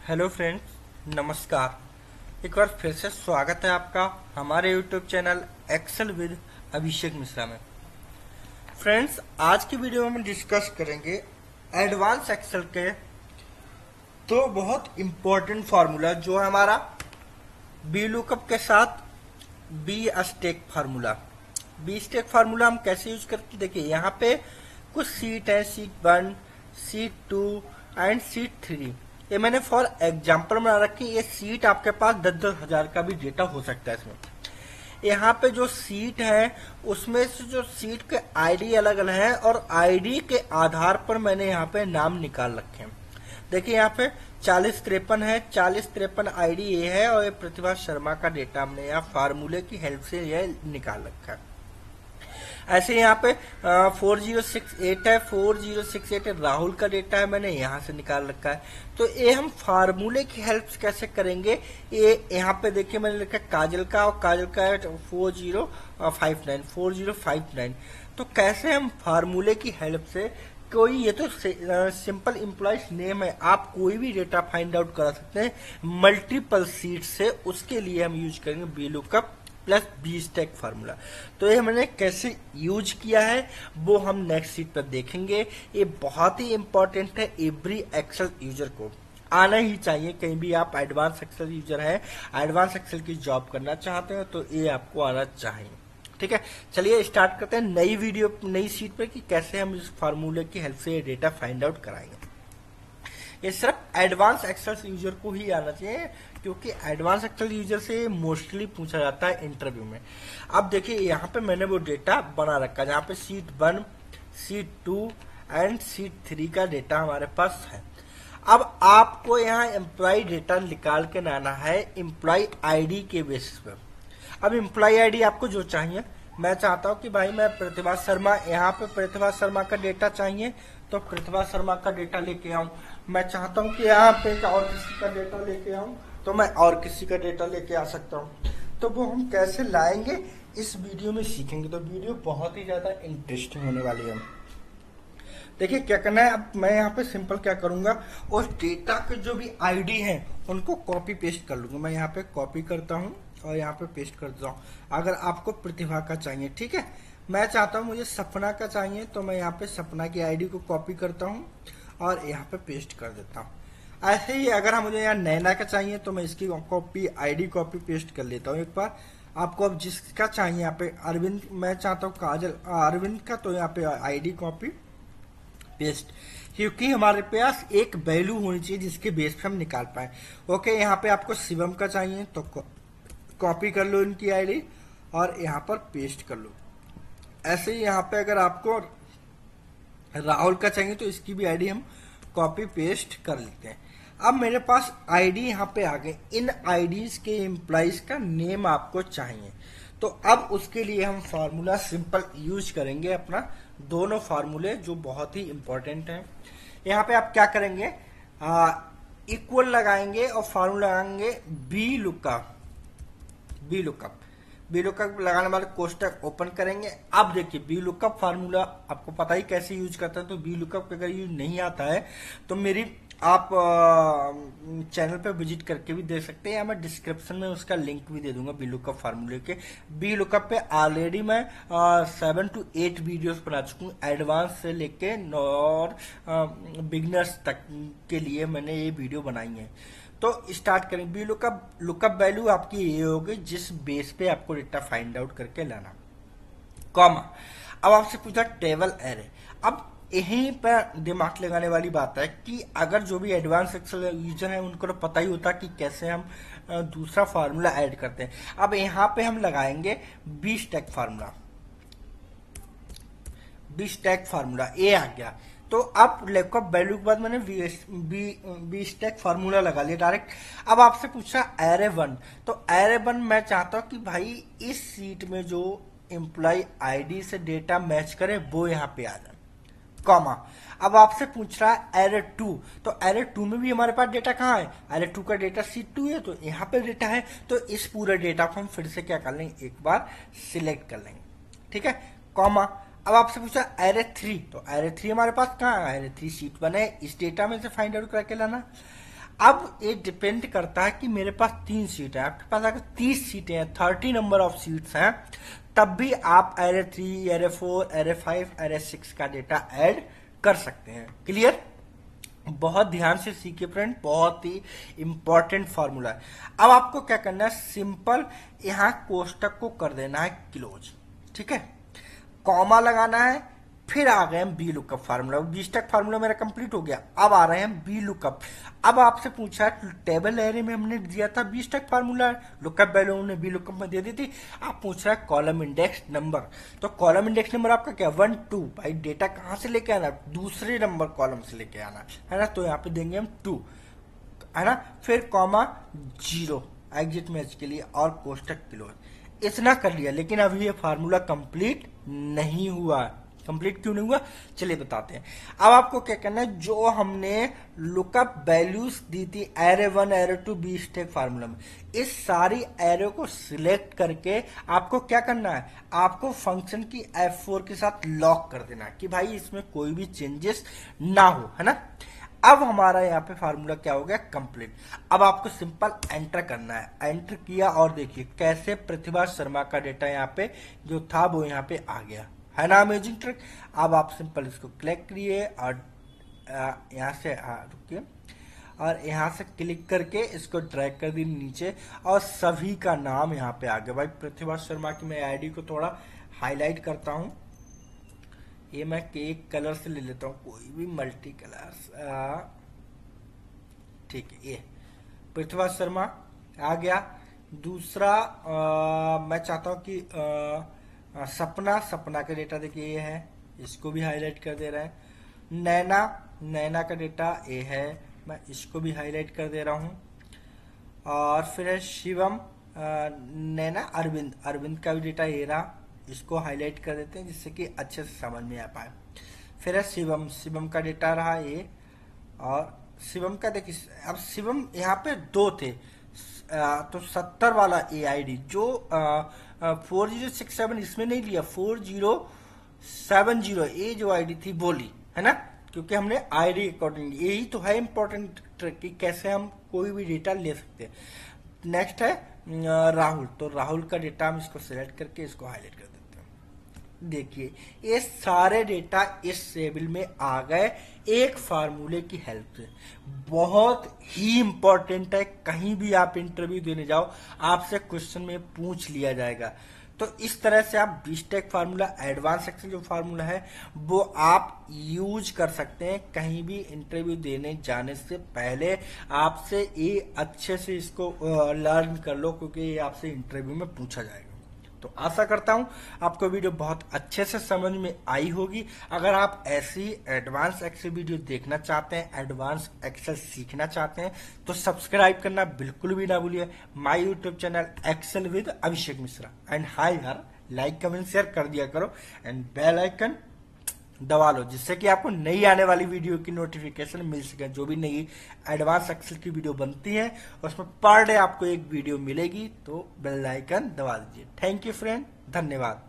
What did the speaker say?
Hello friends, नमस्कार। एक बार फिर से स्वागत है आपका हमारे YouTube channel Excel with Abhishek Mishra में। फ्रेंड्स, आज की वीडियो में हम डिस्कस करेंगे एडवांस एक्सेल के दो बहुत इम्पोर्टेंट फार्मूला जो है हमारा बी लुकअप के साथ V stack formula. B stack formula हम कैसे यूज करते, देखिए यहाँ पे कुछ सीट है, सीट 1, सीट 2 एंड सीट 3। ये मैंने फॉर एग्जाम्पल बना रखी। ये सीट आपके पास 10-10 हजार का भी डेटा हो सकता है। इसमें यहाँ पे जो सीट है उसमें से जो सीट के आईडी अलग अलग है और आईडी के आधार पर मैंने यहाँ पे नाम निकाल रखे हैं। देखिए यहाँ पे 4053 है, 4053 आईडी ये है और ये प्रतिभा शर्मा का डेटा हमने यहाँ फार्मूले की हेल्प से यह निकाल रखा है। ऐसे यहाँ पे 4068 है, 4068 राहुल का डेटा है, मैंने यहाँ से निकाल रखा है। तो ये हम फार्मूले की हेल्प से कैसे करेंगे, ये यहाँ पे देखिए मैंने लिखा काजल का, और काजल का है 4059। तो कैसे हम फार्मूले की हेल्प से कोई, ये तो सिंपल एम्प्लॉयज नेम है, आप कोई भी डेटा फाइंड आउट करा सकते हैं मल्टीपल सीट से। उसके लिए हम यूज करेंगे V lookup plus V stack formula. तो ये मैंने कैसे यूज किया है वो हम नेक्स्ट सीट पर देखेंगे। ये बहुत ही इंपॉर्टेंट है, एवरी एक्सेल यूजर को आना ही चाहिए। कहीं भी आप एडवांस एक्सेल यूजर है, एडवांस एक्सेल की जॉब करना चाहते हैं तो ये आपको आना चाहिए। ठीक है, चलिए स्टार्ट करते हैं नई वीडियो, नई सीट पर कि कैसे हम इस फार्मूले की हेल्प से ये डेटा फाइंड आउट कराएंगे। ये सिर्फ एडवांस एक्सेल यूजर को ही आना चाहिए, क्योंकि एडवांस एक्सेल यूजर से मोस्टली पूछा जाता है इंटरव्यू में। अब देखिए यहाँ पे मैंने वो डेटा बना रखा है, जहाँ पे सीट 1, सीट 2 एंड सीट 3 का डेटा हमारे पास है। अब आपको यहाँ एम्प्लॉय डेटा निकाल के लाना है एम्प्लॉय आईडी के बेसिस पर। अब एम्प्लॉय आईडी आपको जो चाहिए, मैं चाहता हूँ कि भाई मैं प्रतिभा शर्मा, यहाँ पे प्रतिभा शर्मा का डेटा चाहिए तो प्रतिभा शर्मा का डेटा लेके आऊं। मैं चाहता हूं कि यहाँ पे और किसी का डेटा लेके आऊं तो मैं और किसी का डेटा लेके आ सकता हूं। तो वो हम कैसे लाएंगे इस वीडियो में सीखेंगे। तो वीडियो बहुत ही ज्यादा इंटरेस्टिंग होने वाली है। देखिए क्या करना है, अब मैं यहाँ पे सिंपल क्या करूंगा, उस डेटा के जो भी आईडी है उनको कॉपी पेस्ट कर लूंगा। मैं यहाँ पे कॉपी करता हूँ और यहाँ पे पेस्ट कर देता हूँ। अगर आपको प्रतिभा का चाहिए, ठीक है, मैं चाहता हूँ मुझे सपना का चाहिए तो मैं यहाँ पे सपना की आईडी को कॉपी करता हूँ और यहाँ पे पेस्ट कर देता हूँ। ऐसे ही अगर मुझे यहाँ नैना का चाहिए तो मैं इसकी कॉपी आईडी कॉपी पेस्ट कर लेता हूँ एक बार। आपको अब जिसका चाहिए, यहाँ पे अरविंद, मैं चाहता हूँ काजल अरविंद का, तो यहाँ पे आईडी कॉपी पेस्ट, क्योंकि हमारे पास एक वैल्यू होनी चाहिए जिसके बेस पे हम निकाल पाए। ओके, यहाँ पे आपको शिवम का चाहिए तो कॉपी कर लो इनकी आईडी और यहाँ पर पेस्ट कर लो। ऐसे ही यहाँ पे अगर आपको राहुल का चाहिए तो इसकी भी आईडी हम कॉपी पेस्ट कर लेते हैं। अब मेरे पास आईडी यहाँ पे आ गए। इन आईडीज के एम्प्लॉइज का नेम आपको चाहिए, तो अब उसके लिए हम फार्मूला सिंपल यूज करेंगे अपना, दोनों फार्मूले जो बहुत ही इंपॉर्टेंट हैं। यहाँ पे आप क्या करेंगे, इक्वल लगाएंगे और फार्मूला लगाएंगे बी लुकअप। बी लुकअप लगाने वाले कोष्टक ओपन करेंगे। अब देखिए बी लुकअप फार्मूला आपको पता ही कैसे यूज करता है। तो बी लुकअप अगर यूज नहीं आता है तो मेरी आप चैनल पे विजिट करके भी देख सकते हैं, या मैं डिस्क्रिप्शन में उसका लिंक भी दे दूंगा बी लुकअप फार्मूले के। बी लुकअप पे ऑलरेडी मैं 7 to 8 वीडियोस बना चुका हूँ, एडवांस से लेके और बिगनर्स तक के लिए मैंने ये वीडियो बनाई है। तो स्टार्ट करें। बी लुकअप वैल्यू आपकी ये होगी जिस बेस पे आपको डेटा फाइंड आउट करके लाना, कॉमा। अब आपसे पूछा टेबल एरे। अब यहीं पर दिमाग लगाने वाली बात है कि अगर जो भी एडवांस एक्सेल यूजर है उनको तो पता ही होता कि कैसे हम दूसरा फार्मूला ऐड करते हैं। अब यहाँ पे हम लगाएंगे B stack formula. B stack formula A आ गया। तो अब लुकअप वैल्यू के बाद मैंने बी स्टैक फार्मूला लगा लिया डायरेक्ट। अब आपसे पूछा एरे 1, तो एरे 1 मैं चाहता हूं कि भाई इस सीट में जो एम्प्लॉय आईडी से डेटा मैच करे वो यहाँ पे आ जाए, कॉमा। अब आपसे पूछ रहा है एरे 2, तो एरे 2 में भी हमारे पास डेटा कहाँ है, एरे 2 का डेटा सीट 2 है तो यहाँ पे डेटा है। तो इस पूरे डेटा को हम फिर से क्या कर लेंगे, एक बार सिलेक्ट कर लेंगे, ठीक है, कॉमा। अब आपसे पूछा एरे 3, तो एरे 3 हमारे पास कहाँ है, एरे 3 सीट 1 है, इस डेटा में से फाइंड आउट करके लाना। अब ये डिपेंड करता है कि मेरे पास 3 सीट है, आपके पास अगर 30 सीटें हैं, 30 नंबर ऑफ सीट्स हैं, तब भी आप एरे 3, एरे 4, एरे 5, एरे 6 का डेटा ऐड कर सकते हैं। क्लियर? बहुत ध्यान से सीखिए फ्रेंड, बहुत ही इंपॉर्टेंट फॉर्मूला है। अब आपको क्या करना है, सिंपल यहां कोष्टक को कर देना है क्लोज, ठीक है, कॉमा लगाना है, फिर आ गए हम V lookup formula. B stack formula मेरा कंप्लीट हो गया, अब आ रहे हैं बी लुकअप। अब आपसे पूछा है टेबल एरे में हमने दिया था V stack formula, lookup value हमने बी लुकअप में दे दी थी। आप पूछ रहा है कॉलम इंडेक्स नंबर, तो कॉलम इंडेक्स नंबर आपका क्या 1 2, भाई डेटा कहां से लेके आना, दूसरे नंबर कॉलम से लेके आना है ना, तो यहाँ पे देंगे हम 2, है ना, फिर कॉमा 0 एग्जिट मैच के लिए और कोष्टक क्लोज। इतना कर लिया, लेकिन अभी ये फार्मूला कंप्लीट नहीं हुआ। कंप्लीट क्यों नहीं हुआ, चलिए बताते हैं। अब आपको क्या करना है, जो हमने लुकअप वैल्यूज दी थी array 1, array 2 V stack formula में, इस सारी एरे को सिलेक्ट करके आपको क्या करना है, आपको फंक्शन की F4 के साथ लॉक कर देना है कि भाई इसमें कोई भी चेंजेस ना हो, है ना। अब हमारा यहाँ पे फार्मूला क्या हो गया, कंप्लीट। अब आपको सिंपल एंटर करना है, एंटर किया और देखिए कैसे प्रतिभा शर्मा का डेटा यहाँ पे जो था वो यहाँ पे आ गया, है ना, अमेजिंग ट्रिक। अब आप सिंपल इसको क्लिक करिए और यहाँ से रुकिए और यहाँ से क्लिक करके इसको ड्रैग कर दी नीचे और सभी का नाम यहाँ पे आ गया। भाई प्रतिभा शर्मा की मैं आईडी को थोड़ा हाईलाइट करता हूँ, ये मैं एक कलर से ले लेता हूँ, कोई भी मल्टी कलर, ठीक है, ये प्रतिभा शर्मा आ गया। दूसरा मैं चाहता हूँ कि सपना का डेटा देखिए ये है, इसको भी हाईलाइट कर दे रहे हैं। नैना का डेटा ये है, मैं इसको भी हाईलाइट कर दे रहा हूँ। और फिर है शिवम, नैना, अरविंद का भी डेटा ये रहा, इसको हाईलाइट कर देते हैं जिससे कि अच्छे से समझ में आ पाए। फिर है शिवम का डेटा रहा ये, और शिवम का देखिए, अब शिवम यहाँ पे 2 थे, तो 70 वाला AID जो 4067 इसमें नहीं लिया, 4070 ये जो आईडी थी वो ली, है ना, क्योंकि हमने आईडी अकॉर्डिंग, यही तो है इंपॉर्टेंट ट्रिक कि कैसे हम कोई भी डेटा ले सकते हैं। नेक्स्ट है राहुल, तो राहुल का डेटा हम इसको सिलेक्ट करके इसको हाईलाइट कर देते हैं। देखिए ये सारे डेटा इस टेबल में आ गए एक फार्मूले की हेल्प से। बहुत ही इंपॉर्टेंट है, कहीं भी आप इंटरव्यू देने जाओ आपसे क्वेश्चन में पूछ लिया जाएगा। तो इस तरह से आप V stack formula, advance Excel जो फार्मूला है वो आप यूज कर सकते हैं कहीं भी इंटरव्यू देने जाने से पहले। आपसे ये अच्छे से इसको लर्न कर लो, क्योंकि ये आपसे इंटरव्यू में पूछा जाएगा। तो आशा करता हूं आपको वीडियो बहुत अच्छे से समझ में आई होगी। अगर आप ऐसी एडवांस एक्सेल वीडियो देखना चाहते हैं, एडवांस एक्सेल सीखना चाहते हैं, तो सब्सक्राइब करना बिल्कुल भी ना भूलिए my YouTube channel Excel with Abhishek Mishra. And hi यार, लाइक कमेंट शेयर कर दिया करो एंड बेल आइकन दबा लो, जिससे कि आपको नई आने वाली वीडियो की नोटिफिकेशन मिल सके। जो भी नई एडवांस एक्सेल की वीडियो बनती है उसमें पर डे आपको एक वीडियो मिलेगी, तो बेल आइकन दबा दीजिए। थैंक यू फ्रेंड, धन्यवाद।